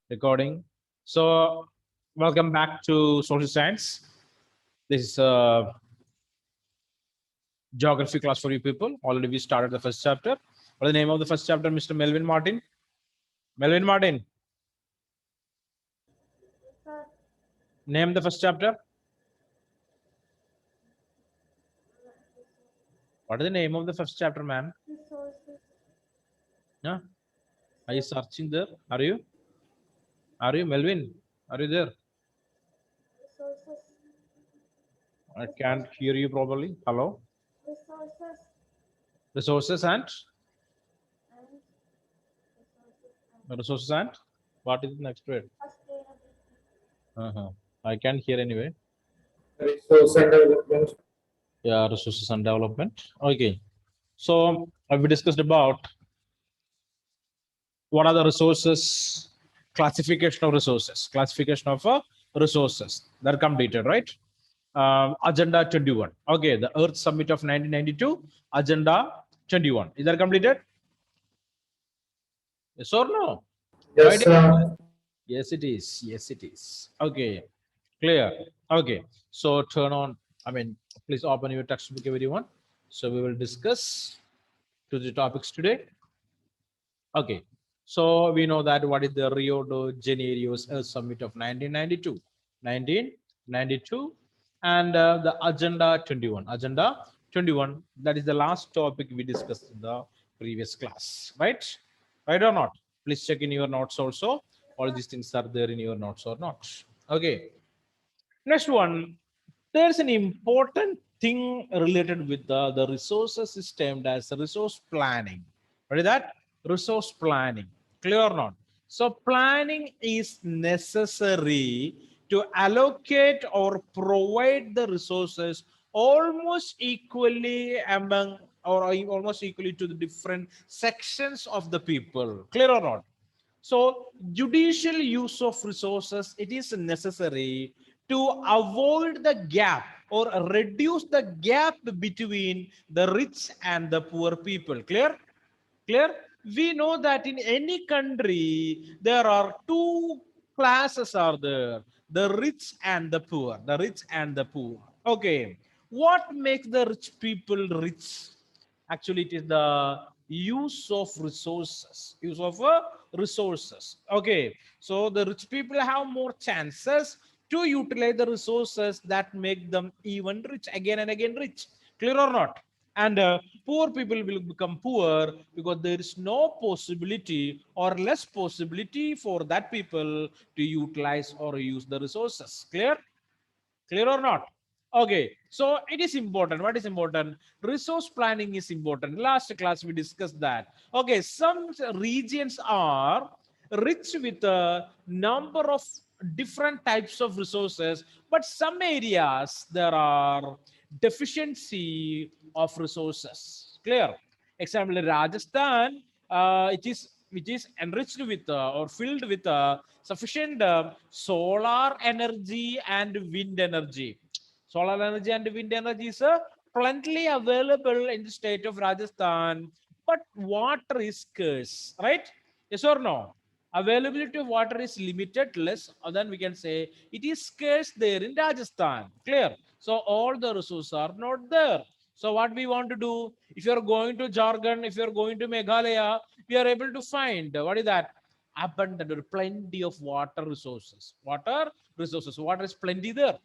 Recording. So, welcome back to social science. This is geography class for you people. Already we started the first chapter. What is the name of the first chapter, Mr. Melvin Martin? Melvin Martin, name the first chapter. What is the name of the first chapter, man? Yeah. Are you searching there? Are you? Are you, Melvin? Are you there? I can't hear you properly. Hello? Resources and resources and what is the next word? Uh-huh. I can't hear anyway. Resource and development. Yeah, resources and development. Okay. So we discussed about what are the resources, classification of resources that are completed, right? Agenda 21. Okay, the Earth Summit of 1992, Agenda 21. Is that completed? Yes or no? Yes, Right? Yes, it is. Yes, it is. Okay, clear. Okay, so turn on. Please open your textbook, everyone. So we will discuss to the topics today. Okay, so we know that what is the Rio de Janeiro's Earth Summit of 1992, 1992, and the Agenda 21. Agenda 21. That is the last topic we discussed in the previous class, right? Right or not? Please check in your notes also. All these things are there in your notes or not. Okay. Next one, there's an important thing related with the resources system, that's resource planning. What is that? Resource planning. Clear or not? So planning is necessary to allocate or provide the resources almost equally among or almost equally to the different sections of the people. Clear or not? So judicial use of resources, it is necessary to avoid the gap or reduce the gap between the rich and the poor people. Clear? Clear? We know that in any country there are two classes are there: the rich and the poor. The rich and the poor. Okay. What makes the rich people rich? Actually, it is the use of resources. Use of resources. Okay. So the rich people have more chances to utilize the resources that make them even rich, again and again rich. Clear or not? And poor people will become poor because there is no possibility or less possibility for that people to utilize or use the resources. Clear? Clear or not? Okay, so it is important. What is important? Resource planning is important. Last class we discussed that. Okay, some regions are rich with a number of different types of resources, but some areas there are deficiency of resources. Clear? Example, Rajasthan, it is which is enriched with or filled with sufficient solar energy and wind energy. Solar energy and wind energy is plenty available in the state of Rajasthan, but water is scarce, right? Yes or no? Availability of water is limited, less than we can say it is scarce there in Rajasthan. Clear? So all the resources are not there. So what we want to do, if you're going to Jharkhand, if you're going to Meghalaya, we are able to find what is that? Abundant or plenty of water resources. Water is plenty there.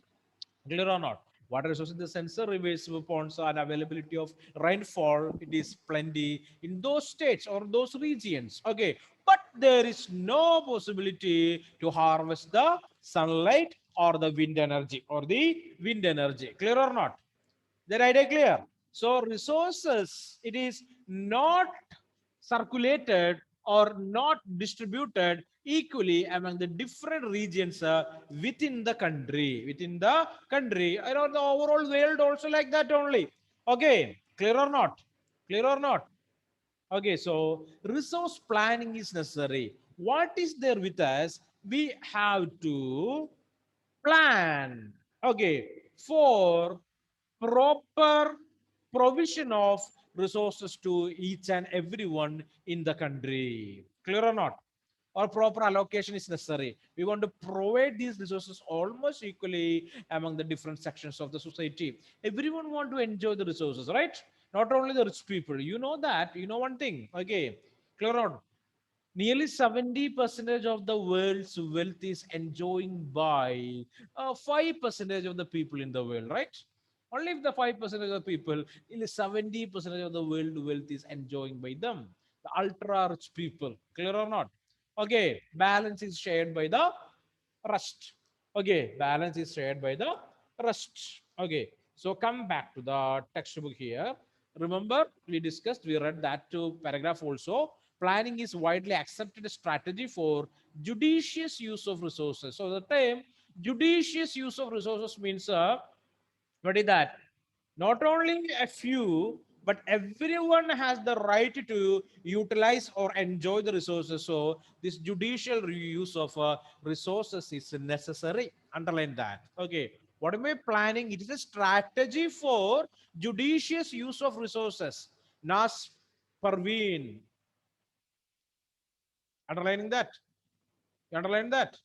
Clear or not? Water resources in the sense of rivers, ponds, and availability of rainfall, it is plenty in those states or those regions. Okay, but there is no possibility to harvest the sunlight or the wind energy Clear or not? The idea clear? So resources, it is not circulated or not distributed equally among the different regions within the country. Within the country, I know the overall world also like that only. Okay, clear or not? Clear or not? Okay, so resource planning is necessary. What is there with us? We have to plan, okay, for proper provision of resources to each and everyone in the country. Clear or not? or proper allocation is necessary. We want to provide these resources almost equally among the different sections of the society. Everyone want to enjoy the resources, right? Not only the rich people. You know that. You know one thing. Okay, clear on. Nearly 70% of the world's wealth is enjoying by 5% of the people in the world, right? Only if the 5% of the people, nearly 70% of the world wealth is enjoying by them. The ultra rich people, clear or not? Okay, balance is shared by the rest. Okay, balance is shared by the rest. Okay, so come back to the textbook here. Remember, we discussed, we read that to paragraph also. Planning is widely accepted strategy for judicious use of resources. So the term judicious use of resources means what is that? Not only a few, but everyone has the right to utilize or enjoy the resources. So this judicial use of resources is necessary. Underline that. Okay. What am I planning? It is a strategy for judicious use of resources. Nas Parveen. Underlining that. You underline that?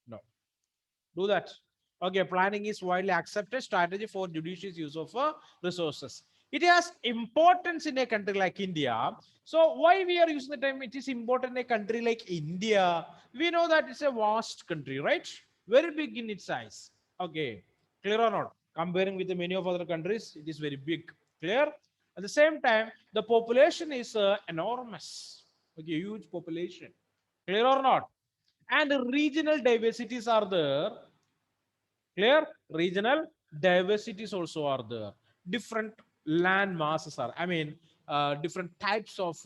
No. Do that. Okay, planning is widely accepted strategy for judicious use of resources. It has importance in a country like India. So why we are using the term it is important in a country like India? We know that it's a vast country, right? Very big in its size. Okay, clear or not? Comparing with the many of other countries, it is very big. Clear? At the same time, the population is enormous. Okay, huge population. Clear or not? And regional diversities are there. Clear? Regional diversities also are there. Different land masses are, different types of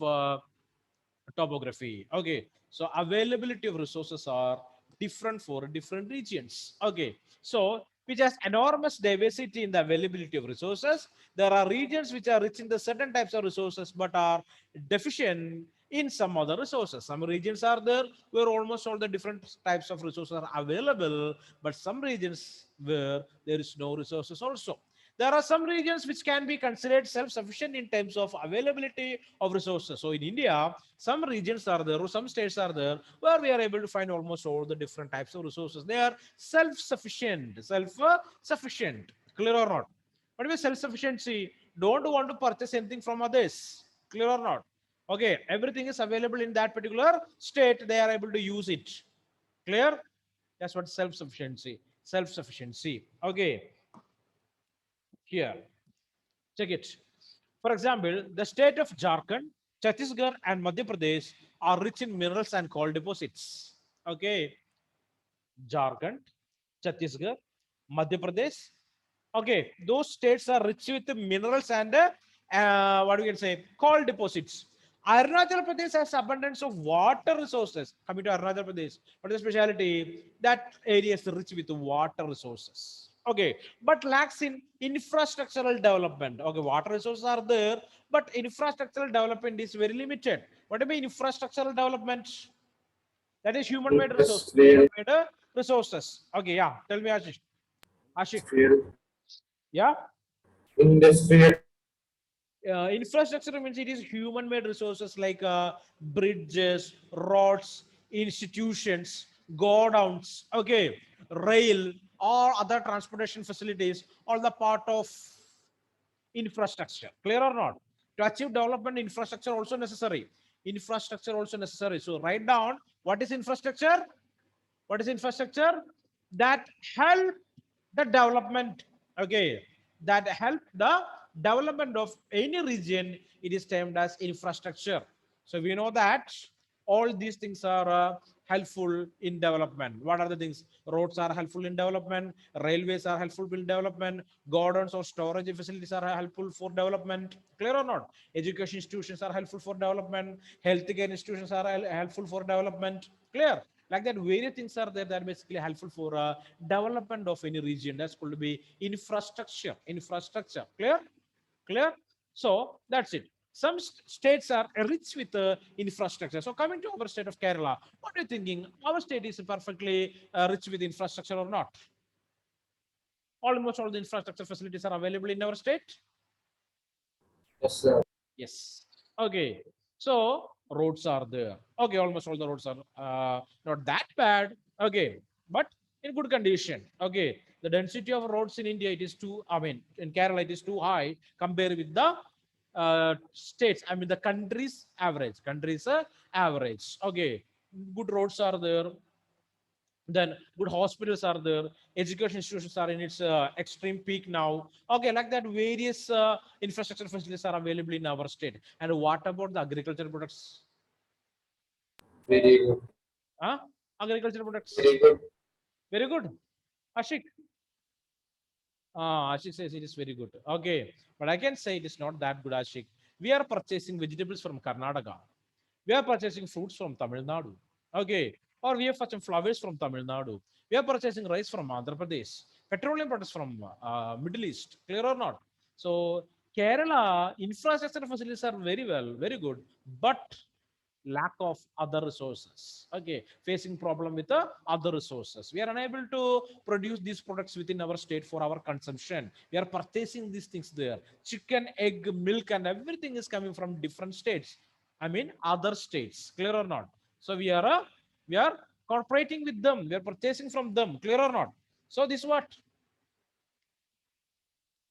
topography. Okay, so availability of resources are different for different regions. Okay, so which has enormous diversity in the availability of resources. There are regions which are rich in the certain types of resources but are deficient in some other resources. Some regions are there where almost all the different types of resources are available, but some regions where there is no resources also. There are some regions which can be considered self-sufficient in terms of availability of resources. So in India, some regions are there or some states are there where we are able to find almost all the different types of resources. They are self-sufficient, self-sufficient. Clear or not? What is self-sufficiency? Don't want to purchase anything from others. Clear or not? Okay, everything is available in that particular state. They are able to use it. Clear? That's what self-sufficiency. Self-sufficiency. Okay, here. Check it. For example, the state of Jharkhand, Chhattisgarh, and Madhya Pradesh are rich in minerals and coal deposits. Okay, Jharkhand, Chhattisgarh, Madhya Pradesh. Okay, those states are rich with minerals and what we can say, coal deposits. Arunachal Pradesh has abundance of water resources. Coming to Arunachal Pradesh, what is the speciality? That area is rich with water resources. Okay, but lacks in infrastructural development. Okay, water resources are there, but infrastructural development is very limited. What do you mean infrastructural development? That is human-made resources. Industrial, Human-made resources. Okay, yeah. Tell me, Ashish. Ashik. industrial, Yeah. industrial, Infrastructure means it is human-made resources like bridges, roads, institutions, godowns. Okay, rail, or other transportation facilities, all the part of infrastructure. Clear or not? To achieve development, infrastructure also necessary. Infrastructure also necessary. So write down what is infrastructure. What is infrastructure? That help the development. Okay, that help the development of any region. It is termed as infrastructure. So we know that all these things are helpful in development. What are the things? Roads are helpful in development, railways are helpful in development, gardens or storage facilities are helpful for development. Clear or not? Education institutions are helpful for development, healthcare institutions are helpful for development. Clear? Like that, various things are there that are basically helpful for development of any region. That's going to be infrastructure. Infrastructure. Clear? Clear? So that's it. Some states are rich with infrastructure. So coming to our state of Kerala, what are you thinking? Our state is perfectly rich with infrastructure or not? Almost all the infrastructure facilities are available in our state. yes, sir. Yes. Okay. So roads are there. Okay, almost all the roads are not that bad. Okay, but in good condition. Okay, the density of roads in India, it is too, I mean, in Kerala, it is too high compared with the states. I mean, the country's average. Country's average. Okay, good roads are there, then good hospitals are there, education institutions are in its extreme peak now. Okay, like that, various infrastructure facilities are available in our state. And what about the agricultural products? Very good. Huh? Agricultural products, Very good. very good. Ashik, Ashik says it is very good. Okay, but I can say it is not that good, Ashik. We are purchasing vegetables from Karnataka, we are purchasing fruits from Tamil Nadu. Okay, or we are purchasing flowers from Tamil Nadu, we are purchasing rice from Andhra Pradesh, petroleum products from Middle East. Clear or not? So Kerala infrastructure facilities are very well, very good, but lack of other resources. Okay, facing problem with the other resources, we are unable to produce these products within our state for our consumption. We are purchasing these things there. Chicken, egg, milk, and everything is coming from different states, I mean other states. Clear or not? So we are cooperating with them, we are purchasing from them. Clear or not? So this is what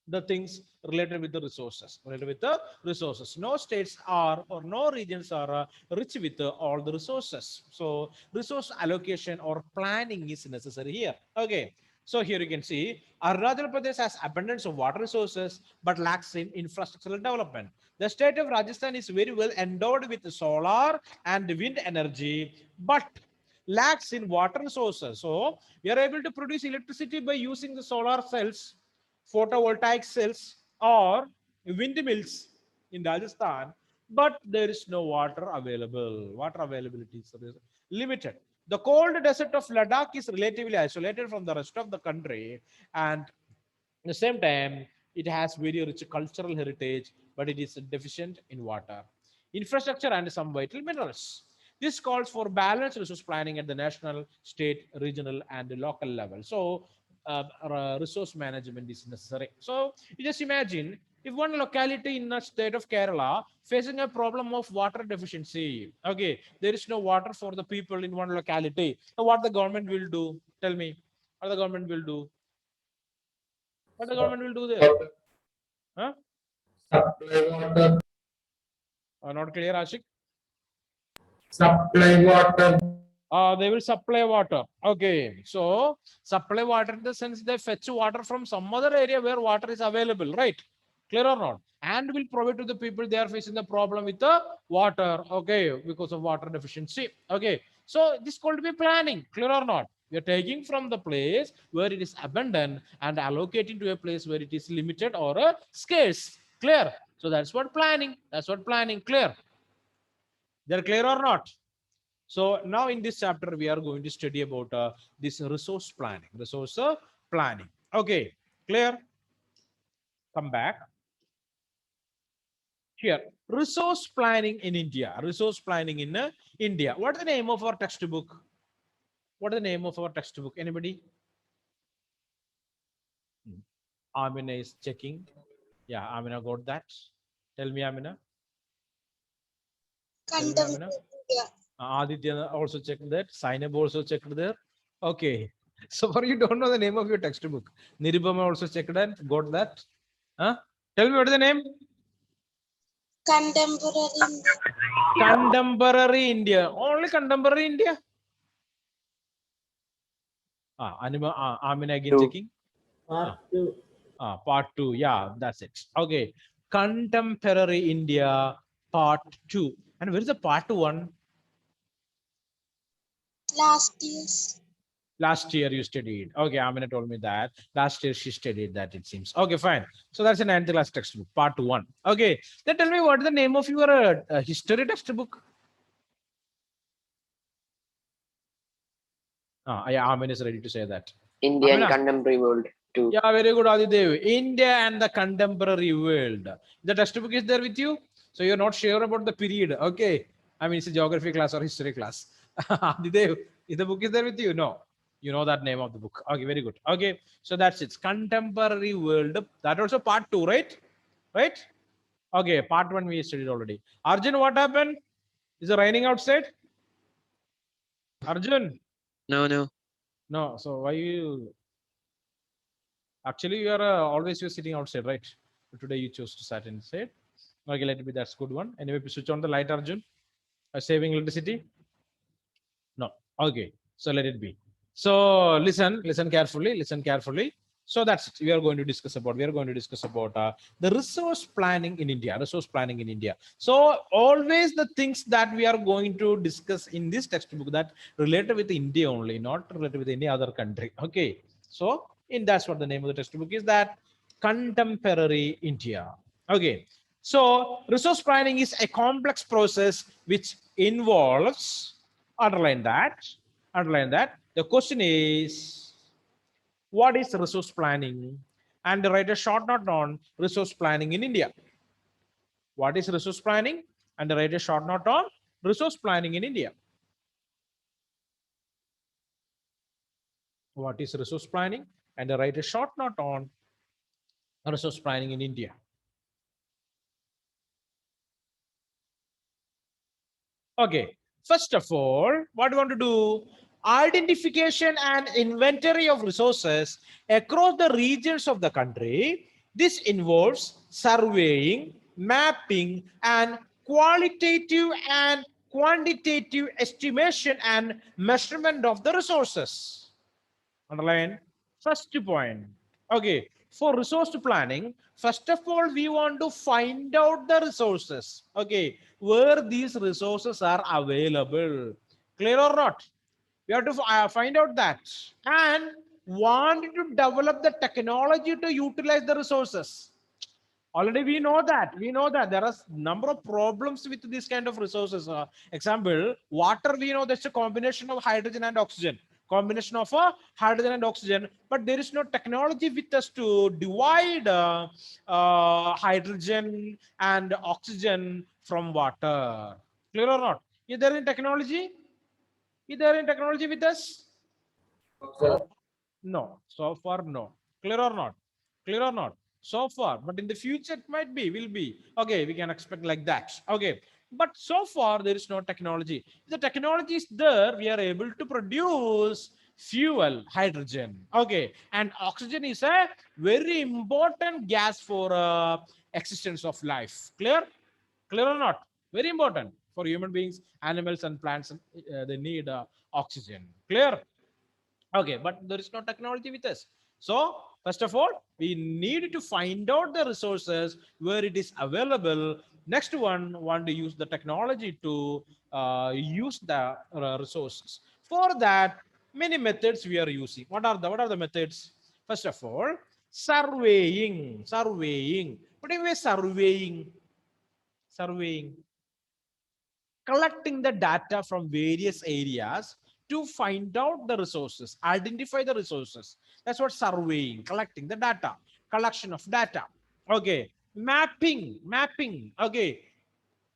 the things related with the resources. No states are, or no regions are rich with all the resources. So resource allocation or planning is necessary here. Okay, so here you can see Arunachal Pradesh has abundance of water resources but lacks in infrastructural development. The state of Rajasthan is very well endowed with solar and wind energy but lacks in water resources. So we are able to produce electricity by using the solar cells, photovoltaic cells, or windmills in Rajasthan, but there is no water available. Water availability is limited. The cold desert of Ladakh is relatively isolated from the rest of the country, and at the same time, it has very rich cultural heritage, but it is deficient in water, infrastructure, and some vital minerals. This calls for balanced resource planning at the national, state, regional, and local level. So, resource management is necessary. So, you just imagine if one locality in the state of Kerala facing a problem of water deficiency, okay, there is no water for the people in one locality. So, what the government will do? Tell me, what the government will do? What the government will do there? Water, Huh? supply water, Not clear, Ashik. supply water, They will supply water. Okay, so supply water in the sense they fetch water from some other area where water is available, right? Clear or not? And will provide to the people they are facing the problem with the water. Okay, because of water deficiency. Okay, so this called to be planning. Clear or not? We are taking from the place where it is abundant and allocating to a place where it is limited or scarce. Clear? So that's what planning. That's what planning. Clear? They're clear or not? So now in this chapter, we are going to study about this resource planning. Resource planning. Okay, clear? Come back here. Resource planning in India. Resource planning in India. What is the name of our textbook? What is the name of our textbook? Anybody? Amina is checking. Yeah, Amina got that. Tell me, Amina. Tell me, Amina. Aditya also checked that. Sainab also checked there. Okay. So far, you don't know the name of your textbook. Nirubama also checked and got that. Huh? Tell me what is the name? Contemporary India. Contemporary India. Only contemporary India. Amina again two, checking. Part two. Yeah, that's it. Okay. Contemporary India, part two. And where is the part one? Last year's. Last year you studied. Okay, Amina told me that. Last year she studied that, it seems. Okay, fine. So that's a 9th class textbook, part one. Okay. Then tell me what is the name of your history textbook? Yeah, Amina is ready to say that. Indian Amina? Contemporary World 2. Yeah, very good, Adidev. India and the contemporary world. The textbook is there with you? So you're not sure about the period. Okay. I mean, it's a geography class or history class. Adidev, is the book is there with you? No. You know that name of the book. Okay, very good. Okay. So that's it. Contemporary world. That also part two, right? Right? Okay, part one we studied already. Arjun, what happened? Is it raining outside? Arjun? No, no. No. So why you actually you are always you're sitting outside, right? But today you chose to sit inside. Okay, let it be. That's good one. Anyway, switch on the light, Arjun. Saving electricity. No. Okay. So let it be. So listen carefully, listen carefully. So that's it. We are going to discuss about. We are going to discuss about the resource planning in India. Resource planning in India. So always the things that we are going to discuss in this textbook that related with India only, not related with any other country. Okay. So in that's what the name of the textbook is. That contemporary India. Okay. So resource planning is a complex process which involves, underline that, underline that. The question is, what is resource planning? And write a short note on resource planning in India. What is resource planning? And write a short note on resource planning in India. What is resource planning? And write a short note on resource planning in India. Okay, first of all, what we want to do, identification and inventory of resources across the regions of the country. This involves surveying, mapping, and qualitative and quantitative estimation and measurement of the resources. Underline first point. Okay, for resource planning, first of all we want to find out the resources, okay, where these resources are available. Clear or not? We have to find out that, and want to develop the technology to utilize the resources. Already we know that there are number of problems with this kind of resources. Example, water, we know that's a combination of hydrogen and oxygen, combination of hydrogen and oxygen, but there is no technology with us to divide hydrogen and oxygen from water. Clear or not? Is there any technology? Is there any technology with us? sir. No, so far no. Clear or not? Clear or not? So far, but in the future it might be, will be. Okay, we can expect like that. Okay, but so far there is no technology. If the technology is there, we are able to produce fuel, hydrogen. Okay, and oxygen is a very important gas for existence of life. Clear? Clear or not? Very important for human beings, animals, and plants. They need oxygen. Clear? Okay, but there is no technology with us. So first of all, we need to find out the resources where it is available. Next one, want to use the technology to use the resources. For that, many methods we are using. What are the methods? First of all, surveying. Surveying. What do you mean surveying? Surveying, collecting the data from various areas to find out the resources, identify the resources. That's what surveying, collecting the data, collection of data. Okay, mapping. Okay,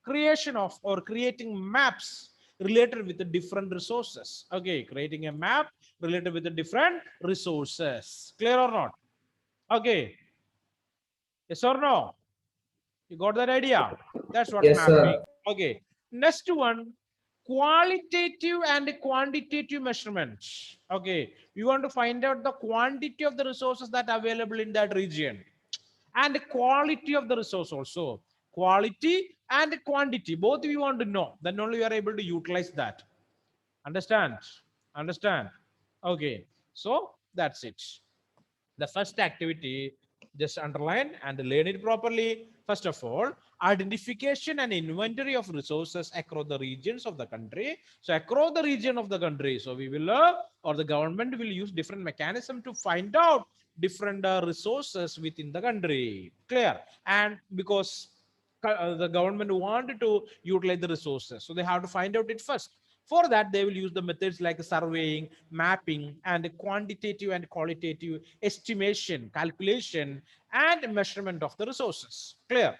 creation of or creating maps related with the different resources. Okay, creating a map related with the different resources. Clear or not? Okay, yes or no? You got that idea? That's what Yes, mapping. sir. Okay. Next one, qualitative and quantitative measurements. Okay. We want to find out the quantity of the resources that are available in that region and the quality of the resource also. Quality and quantity. Both we want to know. Then only we are able to utilize that. Understand? Understand? Okay. So that's it. The first activity, just underline and learn it properly. First of all, identification and inventory of resources across the regions of the country. So across the region of the country, so we will or the government will use different mechanism to find out different resources within the country. Clear? And because the government wanted to utilize the resources, so they have to find out it first. For that, they will use the methods like surveying, mapping, and quantitative and qualitative estimation, calculation, and measurement of the resources. Clear?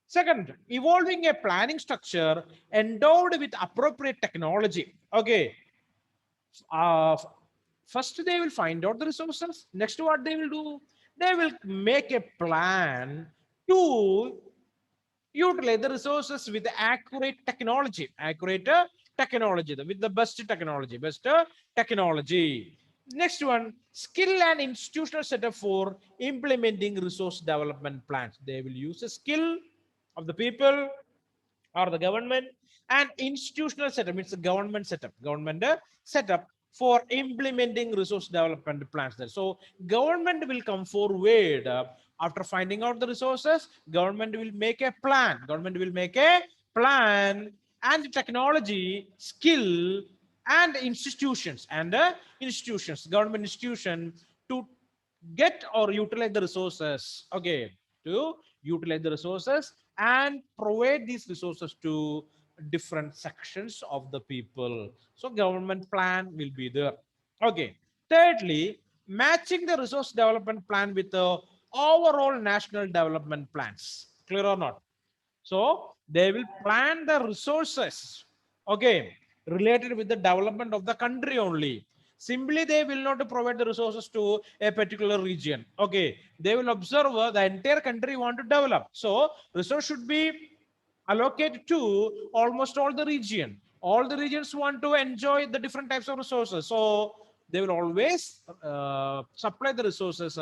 Second, evolving a planning structure endowed with appropriate technology. Okay. Uh, First, they will find out the resources. Next, what they will do? They will make a plan to Utilize the resources with accurate technology, with the best technology. Next one, skill and institutional setup for implementing resource development plans. They will use the skill of the people or the government, and institutional setup, it's a government setup for implementing resource development plans there. So government will come forward after finding out the resources. Government will make a plan, and technology, skill, and government institution, to get or utilize the resources. Okay, to utilize the resources and provide these resources to different sections of the people. So government plan will be there. Okay, thirdly, matching the resource development plan with the overall national development plans. Clear or not? So they will plan the resources, okay, related with the development of the country only. Simply, they will not provide the resources to a particular region. Okay, they will observe the entire country want to develop. So resource should be allocated to almost all the region. All the regions want to enjoy the different types of resources. So they will always supply the resources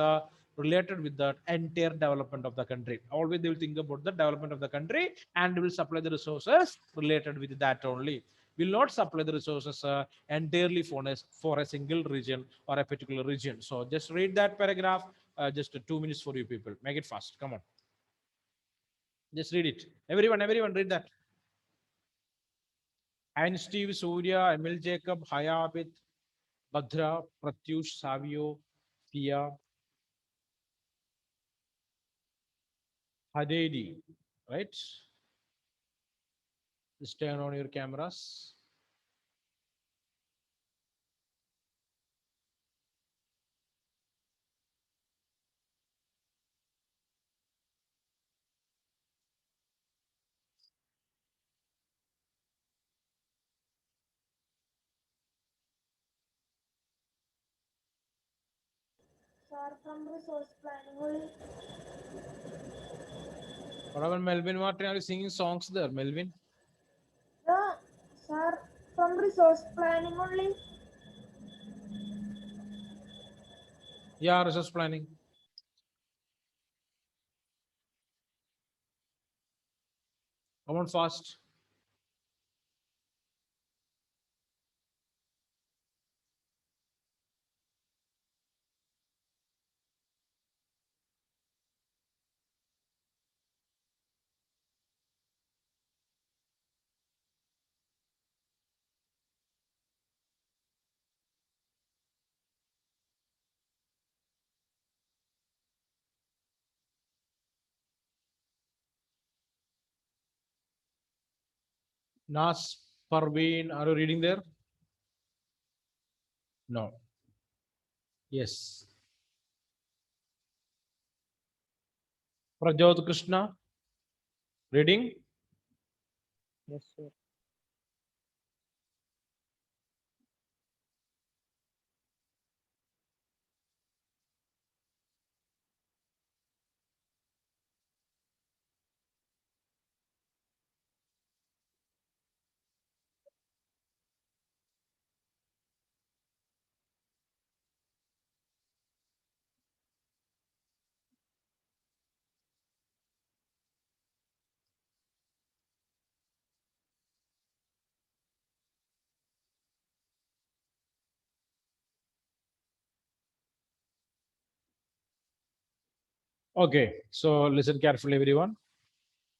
related with the entire development of the country. Always they will think about the development of the country and will supply the resources related with that only. Will not supply the resources entirely for a single region or a particular region. So just read that paragraph. Just 2 minutes for you people. Make it fast. Come on. Just read it. Everyone read that. And Steve, Surya, Emil Jacob, Hayabit, Badra, Pratyush, Savio, Pia, Hadedi, right? Just turn on your cameras. Sir, from resource planning only. What about Melvin Martin? Are you singing songs there, Melvin? Yeah, sir, from resource planning only. Yeah, resource planning. Come on fast. Nas, Parveen, are you reading there? No. Yes. Prajot Krishna, reading? Yes, sir. Okay, so listen carefully, everyone.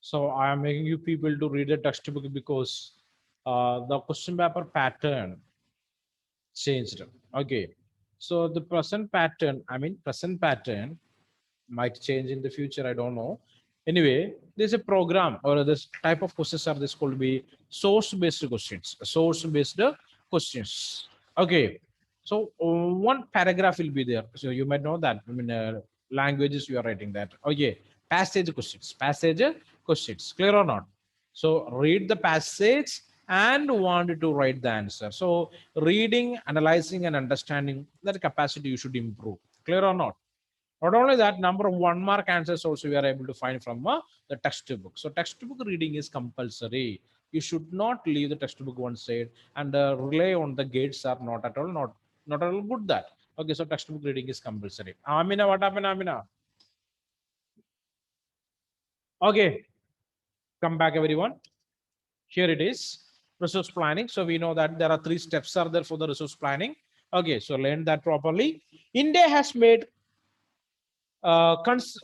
So I am making you people to read the textbook because the question paper pattern changed. Okay, so the present pattern might change in the future. I don't know. Anyway, there's a program or this type of questions are this called be source-based questions. Source-based questions. Okay, so one paragraph will be there. So you might know that. Languages you are writing that. Okay, passage questions. Clear or not? So read the passage and want to write the answer. So reading, analyzing, and understanding that capacity you should improve. Clear or not? Not only that, number of 1 mark answers also we are able to find from the textbook. So textbook reading is compulsory. You should not leave the textbook one side and rely on the gates are not at all good that. Okay, so textbook reading is compulsory. Amina, what happened, Amina? Okay, come back everyone. Here it is, resource planning. So we know that there are 3 steps are there for the resource planning. Okay, so learn that properly. India has made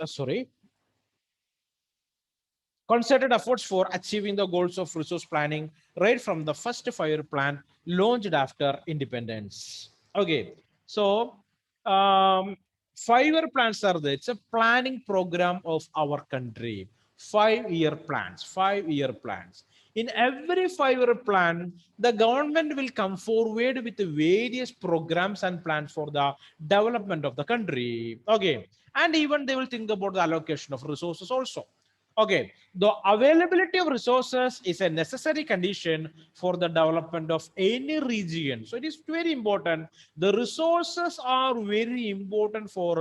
sorry, concerted efforts for achieving the goals of resource planning right from the first 5-year plan launched after independence. Okay, so 5-year plans are there. It's a planning program of our country. 5-year plans, 5-year plans. In every 5-year plan, the government will come forward with various programs and plans for the development of the country. Okay, and even they will think about the allocation of resources also. Okay, the availability of resources is a necessary condition for the development of any region. So it is very important. The resources are very important for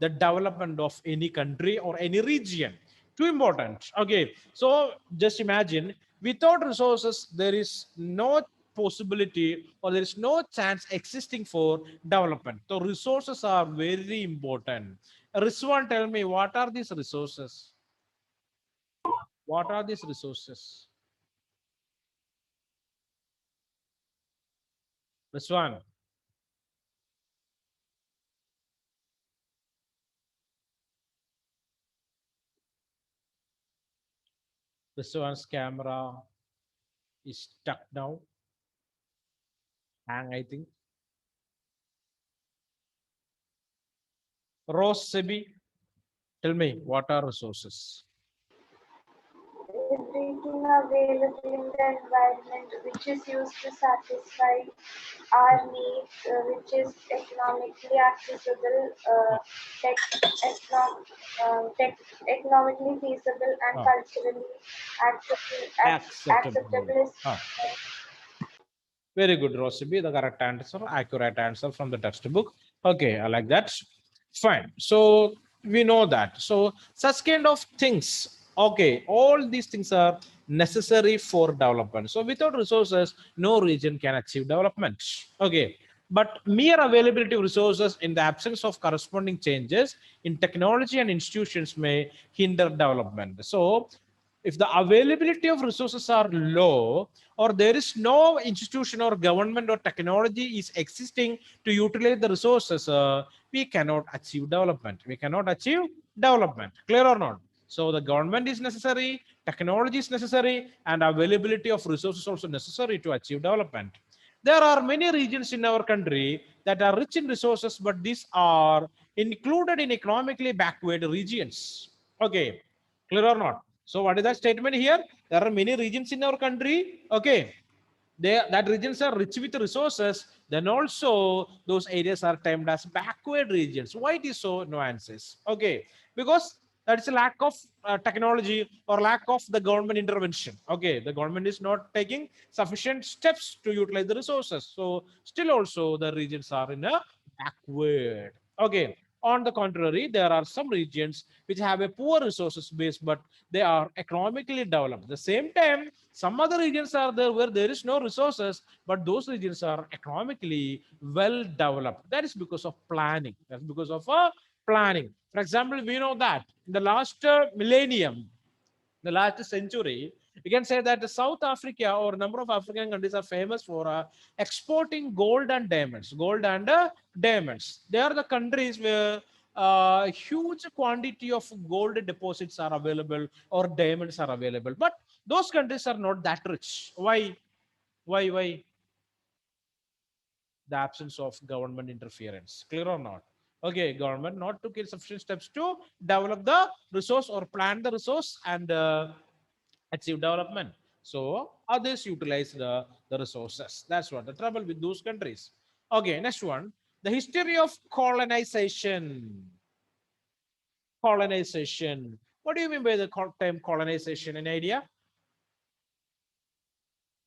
the development of any country or any region. Too important. Okay, so just imagine without resources, there is no possibility or there is no chance existing for development. So resources are very important. Rizwan, tell me, what are these resources? What are these resources? This one. This one's camera is stuck now. Hang, I think. Rose Sebi, tell me, what are resources? Everything available in the environment which is used to satisfy our needs, which is economically accessible, Ah, tech, economically feasible, and ah, culturally acceptable. acceptable is Ah, very good, Rosibi. The correct answer, accurate answer from the textbook. Okay, I like that. Fine. So we know that. So such kind of things. Okay, all these things are necessary for development. So without resources, no region can achieve development. Okay. But mere availability of resources in the absence of corresponding changes in technology and institutions may hinder development. So if the availability of resources are low or there is no institution or government or technology is existing to utilize the resources, we cannot achieve development. We cannot achieve development. Clear or not? So the government is necessary, technology is necessary, and availability of resources also necessary to achieve development. There are many regions in our country that are rich in resources, but these are included in economically backward regions. Okay, clear or not? So what is that statement here? There are many regions in our country. Okay, that regions are rich with resources. Then also those areas are termed as backward regions. Why it is so? No answers. Okay, because that is a lack of technology or lack of the government intervention. Okay, the government is not taking sufficient steps to utilize the resources. So still also the regions are in a backward. Okay, on the contrary, there are some regions which have a poor resources base, but they are economically developed. At the same time, some other regions are there where there is no resources, but those regions are economically well developed. That is because of planning. That's because of planning. For example, we know that in the last millennium, the last century, we can say that South Africa or a number of African countries are famous for exporting gold and diamonds. Gold and diamonds. They are the countries where huge quantity of gold deposits are available or diamonds are available. But those countries are not that rich. Why? Why? The absence of government interference. Clear or not? Okay, government not took sufficient steps to develop the resource or plan the resource and achieve development. So others utilize the resources. That's what the trouble with those countries. Okay, next one. The history of colonization. Colonization. What do you mean by the term colonization? An idea?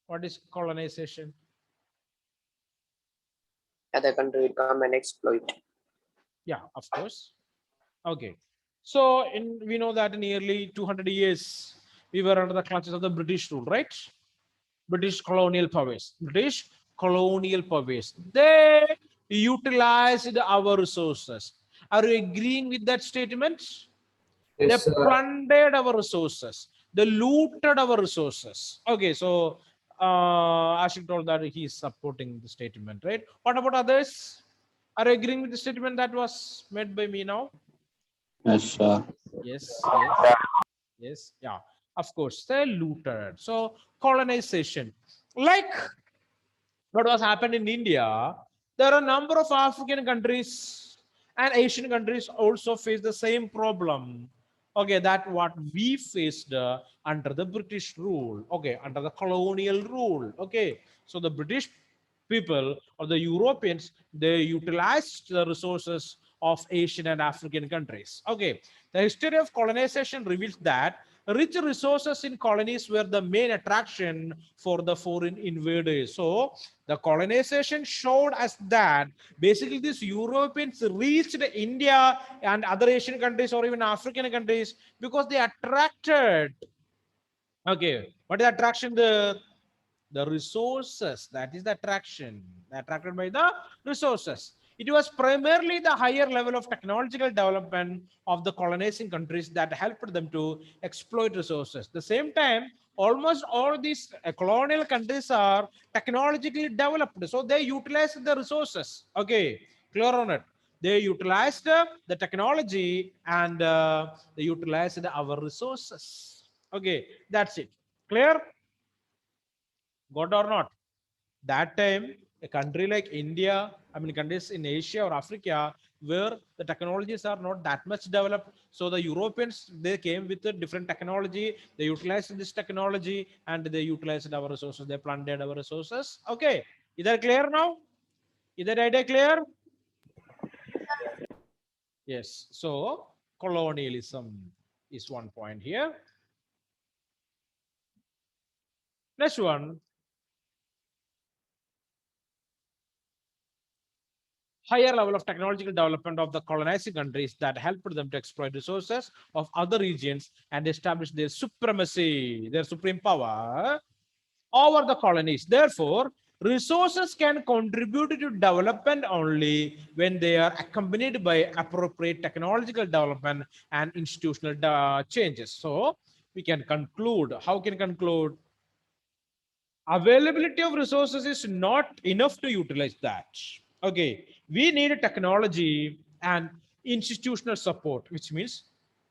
What is colonization? Other country will come and exploit. Yeah, of course. Okay. So we know that in nearly 200 years we were under the clutches of the British rule, right? British colonial powers. British colonial powers. They utilized our resources. Are you agreeing with that statement? They Yes, sir. plundered our resources. They looted our resources. Okay, so Ashik told that he is supporting the statement, right? What about others? Are you agreeing with the statement that was made by me now? Yes, sir. Yes, yes, yes, yeah. Of course, they looted. So colonization, like what was happened in India, there are a number of African countries and Asian countries also face the same problem. Okay, that what we faced under the British rule. Okay, under the colonial rule. Okay, so the British people or the Europeans, they utilized the resources of Asian and African countries. Okay, the history of colonization reveals that rich resources in colonies were the main attraction for the foreign invaders. So the colonization showed us that basically these Europeans reached India and other Asian countries or even African countries because they attracted. Okay, what is attraction? The resources. That is the attraction. Attracted by the resources. It was primarily the higher level of technological development of the colonizing countries that helped them to exploit resources. At the same time, almost all these colonial countries are technologically developed, so they utilize the resources. Okay, clear on it. They utilized the technology and they utilized our resources. Okay, that's it. Clear? Got or not? That time, a country like India, I mean, countries in Asia or Africa, where the technologies are not that much developed. So the Europeans, they came with a different technology. They utilized this technology and they utilized our resources. They plundered our resources. Okay. Is that clear now? Is that idea clear? Yes. So colonialism is one point here. Next one, higher level of technological development of the colonizing countries that helped them to exploit resources of other regions and establish their supremacy, their supreme power over the colonies. Therefore, resources can contribute to development only when they are accompanied by appropriate technological development and institutional changes. So, we can conclude. How can conclude? Availability of resources is not enough to utilize that. Okay, we need a technology and institutional support, which means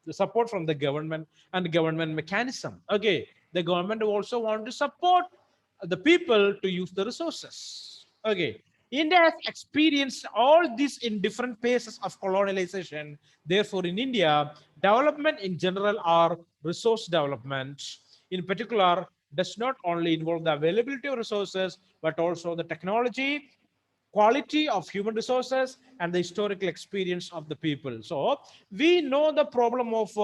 the support from the government and government mechanism. Okay, the government also want to support the people to use the resources. Okay, India has experienced all this in different phases of colonialization. Therefore, in India, development in general or resource development in particular does not only involve the availability of resources, but also the technology, quality of human resources, and the historical experience of the people. So we know the problem of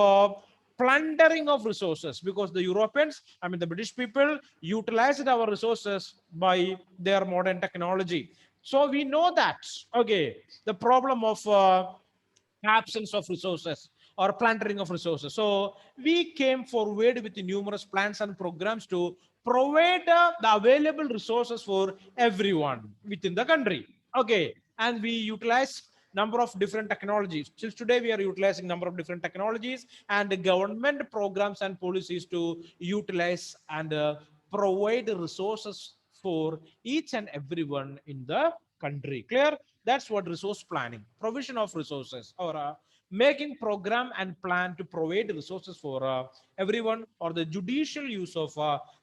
plundering of resources because the Europeans, I mean the British people, utilized our resources by their modern technology. So we know that. Okay, the problem of absence of resources or plundering of resources. So we came forward with numerous plans and programs to provide the available resources for everyone within the country. Okay, and we utilize number of different technologies. Since today we are utilizing number of different technologies and the government programs and policies to utilize and provide resources for each and everyone in the country. Clear? That's what resource planning, provision of resources, or making program and plan to provide resources for everyone, or the judicial use of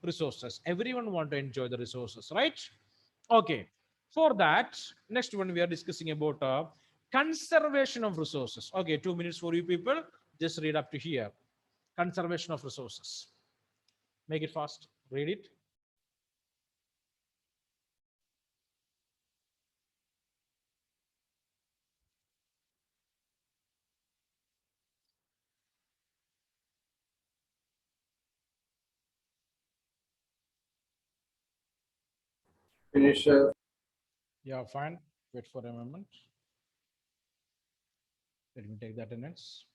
resources. Everyone want to enjoy the resources, right? Okay. For that, next one we are discussing about conservation of resources. Okay, 2 minutes for you people. Just read up to here. Conservation of resources. Make it fast. Read it. Finish. Yeah, fine. Wait for a moment. Let me take the attendance.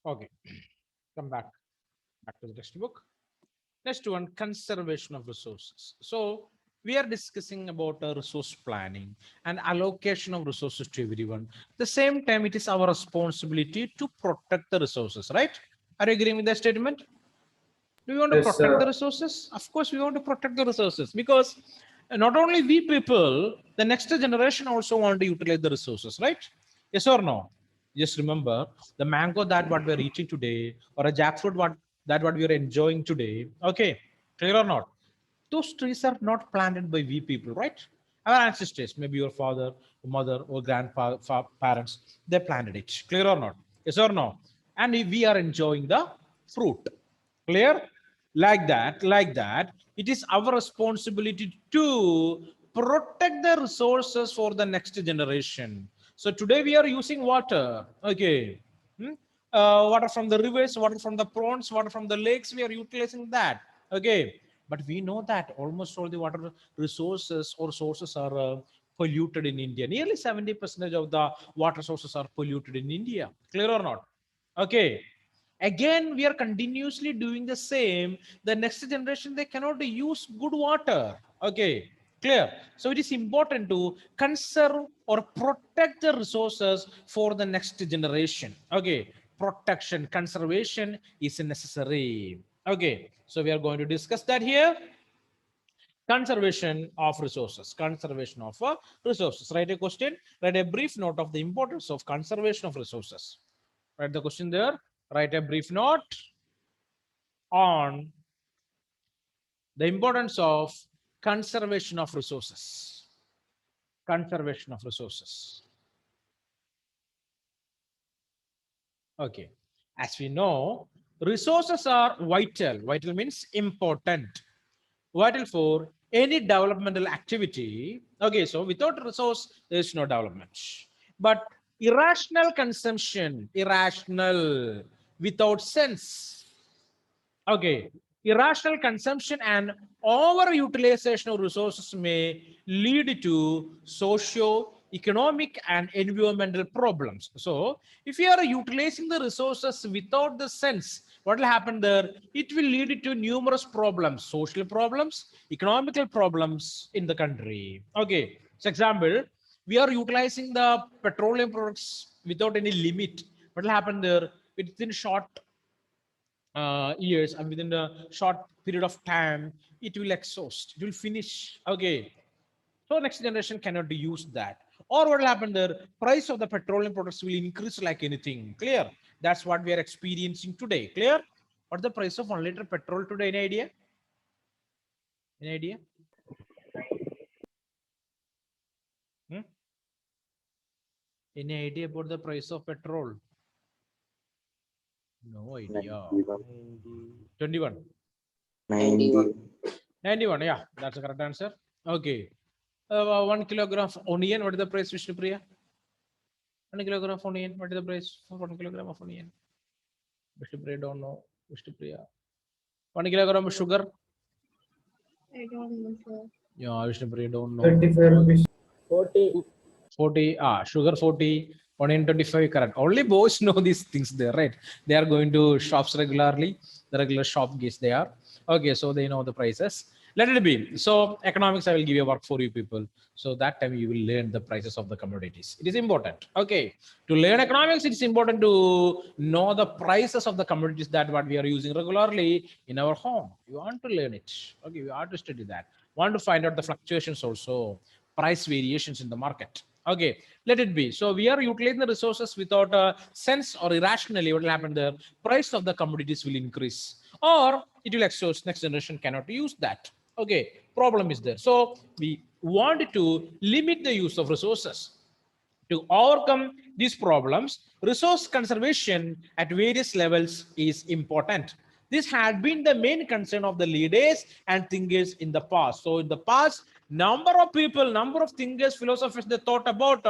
Okay, come back to the textbook. Next one, conservation of resources. So we are discussing about resource planning and allocation of resources to everyone. At the same time, it is our responsibility to protect the resources, right? Are you agreeing with that statement? Do we want to Yes, protect the sir. resources? Of course, we want to protect the resources because not only we people, the next generation also want to utilize the resources, right? Yes or no? Just remember the mango that what we're eating today, or a jackfruit what we are enjoying today. Okay, clear or not? Those trees are not planted by we people, right? Our ancestors, maybe your father, mother, or grandparents, they planted it. Clear or not? Yes or no? And we are enjoying the fruit. Clear? Like that, it is our responsibility to protect the resources for the next generation. So today we are using water. Okay. Hmm? Water from the rivers, water from the ponds, water from the lakes, we are utilizing that. Okay. But we know that almost all the water resources or sources are polluted in India. Nearly 70% of the water sources are polluted in India. Clear or not? Okay. Again, we are continuously doing the same. The next generation, they cannot use good water. Okay, clear. So it is important to conserve or protect the resources for the next generation. Okay, protection, conservation is necessary. Okay, so we are going to discuss that here. Conservation of resources. Conservation of resources. Write a question, write a brief note of the importance of conservation of resources. Write the question there. Write a brief note on the importance of conservation of resources. Conservation of resources. Okay. As we know, resources are vital. Vital means important. Vital for any developmental activity. Okay, so without resource, there is no development. But irrational consumption, irrational, without sense. Okay, irrational consumption and overutilization of resources may lead to socio-economic and environmental problems. So, if you are utilizing the resources without the sense, what will happen there? It will lead to numerous problems, social problems, economical problems in the country. Okay, so example, we are utilizing the petroleum products without any limit. What will happen there? Within short years and within a short period of time it will exhaust, it will finish. Okay, so next generation cannot use that. Or what will happen there? Price of the petroleum products will increase like anything. Clear? That's what we are experiencing today. Clear? What's the price of 1 liter petrol today? Any idea? Any idea? Hmm? Any idea about the price of petrol? No idea. 21. 90. 91. Yeah, that's the correct answer. Okay. 1 kilogram of onion. What is the price, Vishnu Priya? 1 kilogram of onion. What is the price for 1 kilogram of onion? Vishnu Priya don't know. Vishnu Priya. 1 kilogram of sugar. I don't know, sir. Yeah, Vishnu Priya don't know. 25 rupees. 40. 40. Sugar 40. Onion 25. Correct. Only boys know these things there, right? They are going to shops regularly. The regular shop guests they are. Okay, so they know the prices. Let it be. So economics, I will give you work for you people. So that time you will learn the prices of the commodities. It is important. Okay. To learn economics, it is important to know the prices of the commodities that what we are using regularly in our home. You want to learn it. Okay, you have to study that. Want to find out the fluctuations also, price variations in the market. Okay, let it be. So we are utilizing the resources without a sense or irrationally. What will happen there? Price of the commodities will increase or it will exhaust. Next generation cannot use that. Okay, problem is there. So we want to limit the use of resources. To overcome these problems, resource conservation at various levels is important. This had been the main concern of the leaders and thinkers in the past. So in the past, Number of people, number of thinkers, philosophers, they thought about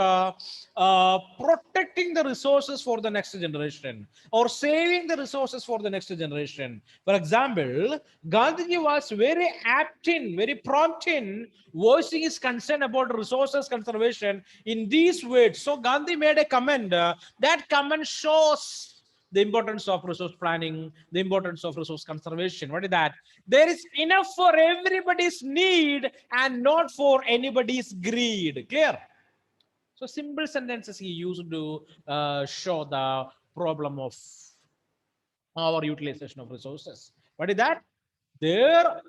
protecting the resources for the next generation or saving the resources for the next generation. For example, Gandhiji was very apt in, very prompt in voicing his concern about resources conservation in these words. So Gandhi made a comment. That comment shows the importance of resource planning, the importance of resource conservation. What is that? There is enough for everybody's need and not for anybody's greed. Clear? So simple sentences he used to show the problem of our utilization of resources. What is that? There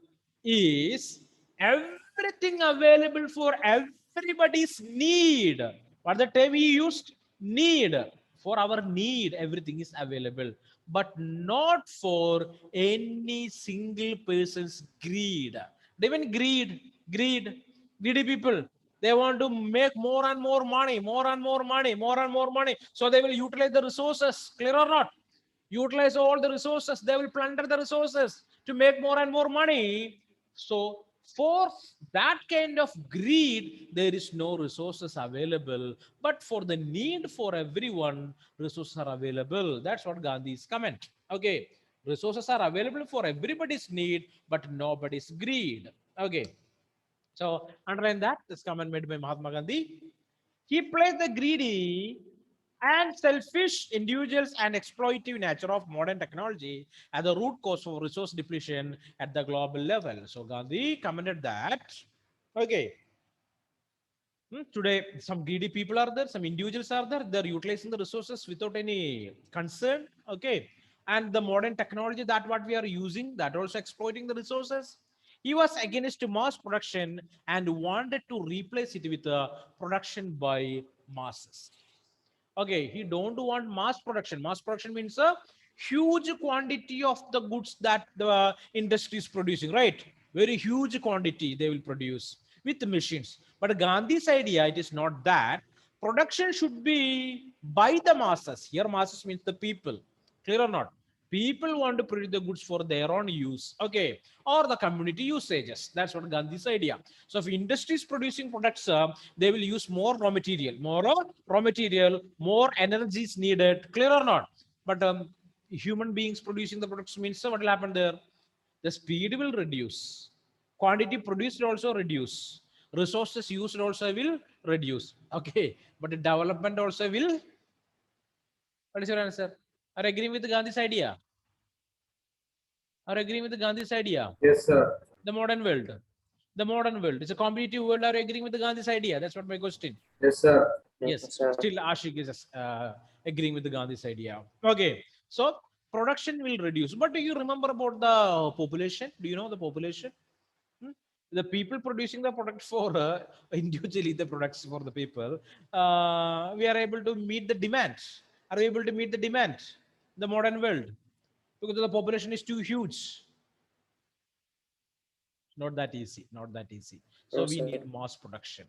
is everything available for everybody's need. What the term he used? Need. For our need, everything is available, but not for any single person's greed. Even greedy people. They want to make more and more money, more and more money, more and more money. So they will utilize the resources. Clear or not? Utilize all the resources. They will plunder the resources to make more and more money. So for that kind of greed, there is no resources available. But for the need for everyone, resources are available. That's what Gandhi's comment. Okay. Resources are available for everybody's need, but nobody's greed. Okay. So underline that. This comment made by Mahatma Gandhi. He placed the greedy and selfish individuals and exploitative nature of modern technology as the root cause of resource depletion at the global level. So Gandhi commented that, okay, today some greedy people are there, some individuals are there, they're utilizing the resources without any concern, okay, and the modern technology that what we are using, that also exploiting the resources. He was against mass production and wanted to replace it with a production by masses. Okay, he don't want mass production. Mass production means a huge quantity of the goods that the industry is producing, right? Very huge quantity they will produce with the machines. But Gandhi's idea, it is not that. Production should be by the masses. Here masses means the people. Clear or not? People want to produce the goods for their own use, okay, or the community usages. That's what Gandhi's idea. So if industry is producing products, they will use more raw material, more energy is needed. Clear or not? But human beings producing the products means, what will happen there? The speed will reduce, quantity produced also reduce, resources used also will reduce, okay, but the development also will. What is your answer? Are you agreeing with Gandhi's idea? Are you agreeing with Gandhi's idea? Yes, sir. The modern world. The modern world. It's a competitive world. Are you agreeing with Gandhi's idea? That's what my question. Yes, sir. Yes, Yes. sir. Still, Ashik is agreeing with Gandhi's idea. Okay. So production will reduce. But do you remember about the population? Do you know the population? Hmm? The people producing the product for individually the products for the people, we are able to meet the demand. Are we able to meet the demand? The modern world, because the population is too huge. Not that easy, not that easy. So No, we sir. need mass production.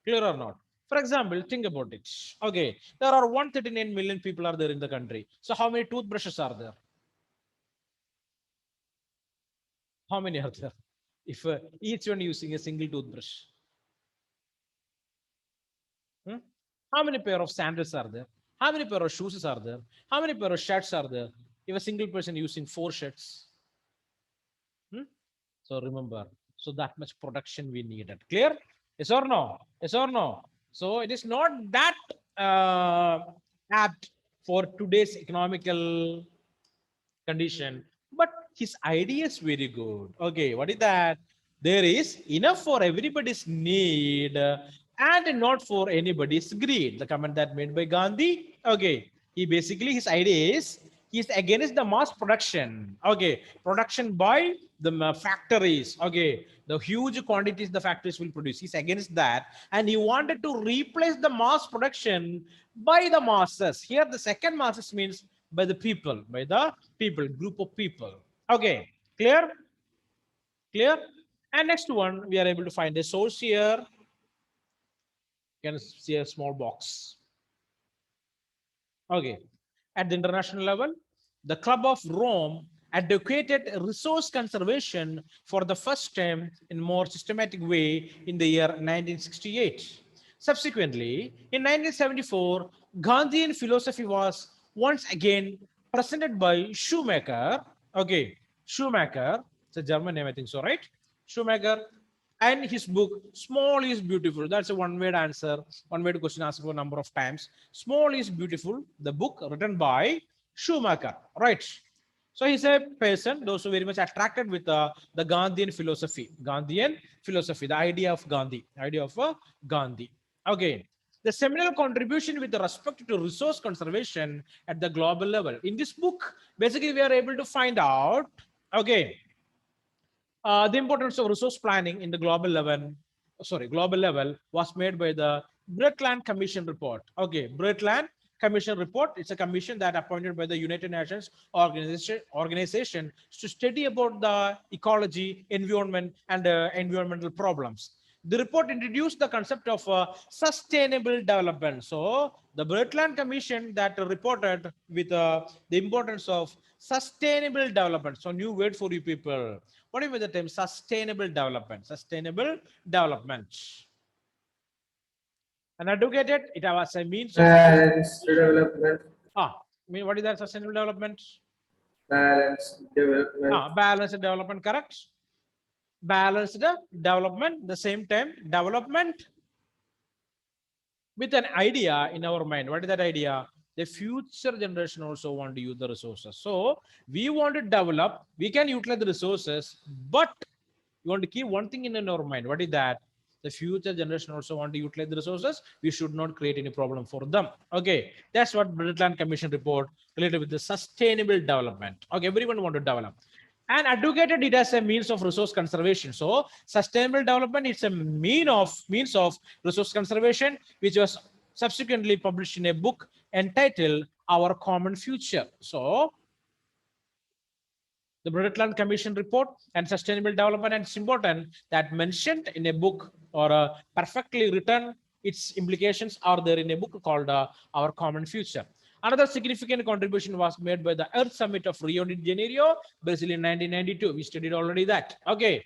Clear or not? For example, think about it. Okay, there are 139 million people are there in the country. So how many toothbrushes are there? How many are there? If each one using a single toothbrush, hmm? How many pair of sandals are there? How many pair of shoes are there? How many pair of shirts are there? If a single person using 4 shirts, hmm? So remember, so that much production we needed. Clear? Yes or no? Yes or no? So it is not that apt for today's economical condition, but his idea is very good. Okay, what is that? There is enough for everybody's need and not for anybody's greed. The comment that made by Gandhi. Okay, he basically, his idea is he's against the mass production. Okay, production by the factories. Okay, the huge quantities the factories will produce. He's against that, and he wanted to replace the mass production by the masses. Here, the second masses means by the people, group of people. Okay, clear? Clear? And next one, we are able to find a source here. You can see a small box. Okay, at the international level, the Club of Rome advocated resource conservation for the first time in more systematic way in the year 1968. Subsequently, in 1974, Gandhian philosophy was once again presented by Schumacher. Okay, Schumacher, it's a German name, I think so, right? Schumacher, and his book Small is Beautiful. That's a one-word answer, one-word question asked for a number of times. Small is Beautiful, the book written by Schumacher, right? So he's a person, those who are very much attracted with the Gandhian philosophy, the idea of Gandhi. Okay. The seminal contribution with respect to resource conservation at the global level. In this book, basically, we are able to find out, okay, the importance of resource planning in the global level was made by the Brundtland Commission report. Okay, Brundtland Commission report. It's a commission that appointed by the United Nations organization to study about the ecology, environment, and environmental problems. The report introduced the concept of sustainable development. So the Brundtland Commission that reported with the importance of sustainable development. So new word for you people. What do you mean the term sustainable development? Sustainable development. And advocated it was a means of Balanced development. what is that sustainable development? Balanced development. Balanced development, correct? Balanced development, the same time development with an idea in our mind. What is that idea? The future generation also want to use the resources. So we want to develop, we can utilize the resources, but you want to keep one thing in our mind. What is that? The future generation also want to utilize the resources. We should not create any problem for them. Okay, that's what Brundtland Commission report related with the sustainable development. Okay, everyone want to develop and advocated it as a means of resource conservation. So sustainable development is a means of resource conservation, which was subsequently published in a book entitled Our Common Future. So the Brundtland Commission report and sustainable development, and it's important that mentioned in a book or perfectly written, its implications are there in a book called Our Common Future. Another significant contribution was made by the Earth Summit of Rio de Janeiro, Brazil in 1992. We studied already that. Okay.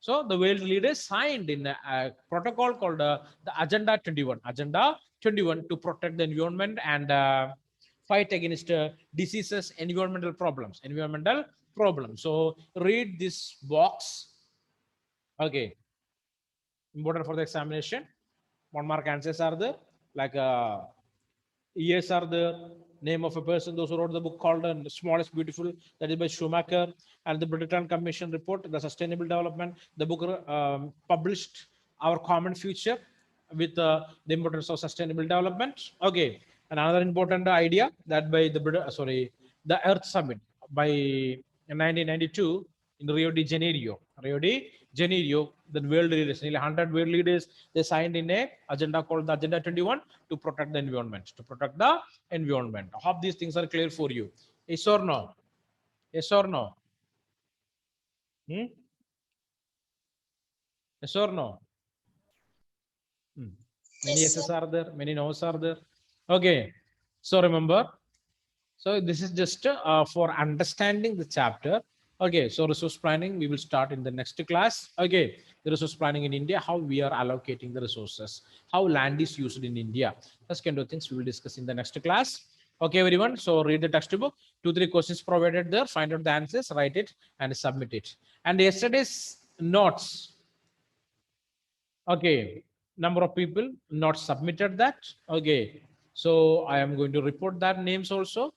So the world leaders signed in a protocol called the Agenda 21. Agenda 21 to protect the environment and fight against diseases, environmental problems. So read this box. Okay. Important for the examination. 1 mark answers are there. Like years are the name of a person, those who wrote the book called Smallest Beautiful, that is by Schumacher, and the Brundtland Commission report, the sustainable development, the book published Our Common Future with the importance of sustainable development. Okay, and another important idea that by the Earth Summit by 1992 in Rio de Janeiro, the world leaders, nearly 100 world leaders, they signed in a agenda called the Agenda 21 to protect the environment. I hope these things are clear for you. Yes or no? Yes or no? Hmm? Yes or no? Many yeses are there, many no's are there. Okay. So remember, so this is just for understanding the chapter. Okay, so resource planning, we will start in the next class. Okay, the resource planning in India, how we are allocating the resources, how land is used in India. Those kind of things we will discuss in the next class. Okay, everyone. So read the textbook. 2-3 questions provided there. Find out the answers, write it, and submit it. And yesterday's notes. Okay, number of people not submitted that. Okay, so I am going to report that names also,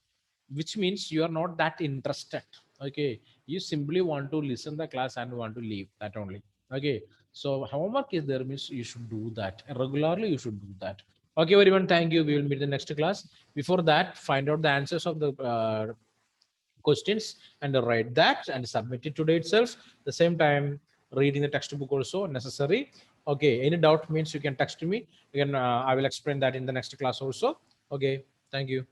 which means you are not that interested. Okay, you simply want to listen the class and want to leave, that only. Okay, so homework is there, means you should do that regularly. You should do that. Okay, everyone, thank you. We will meet the next class. Before that, find out the answers of the questions and write that and submit it today itself. The same time, reading the textbook also necessary. Okay, any doubt means you can text me. You can I will explain that in the next class also. Okay, thank you.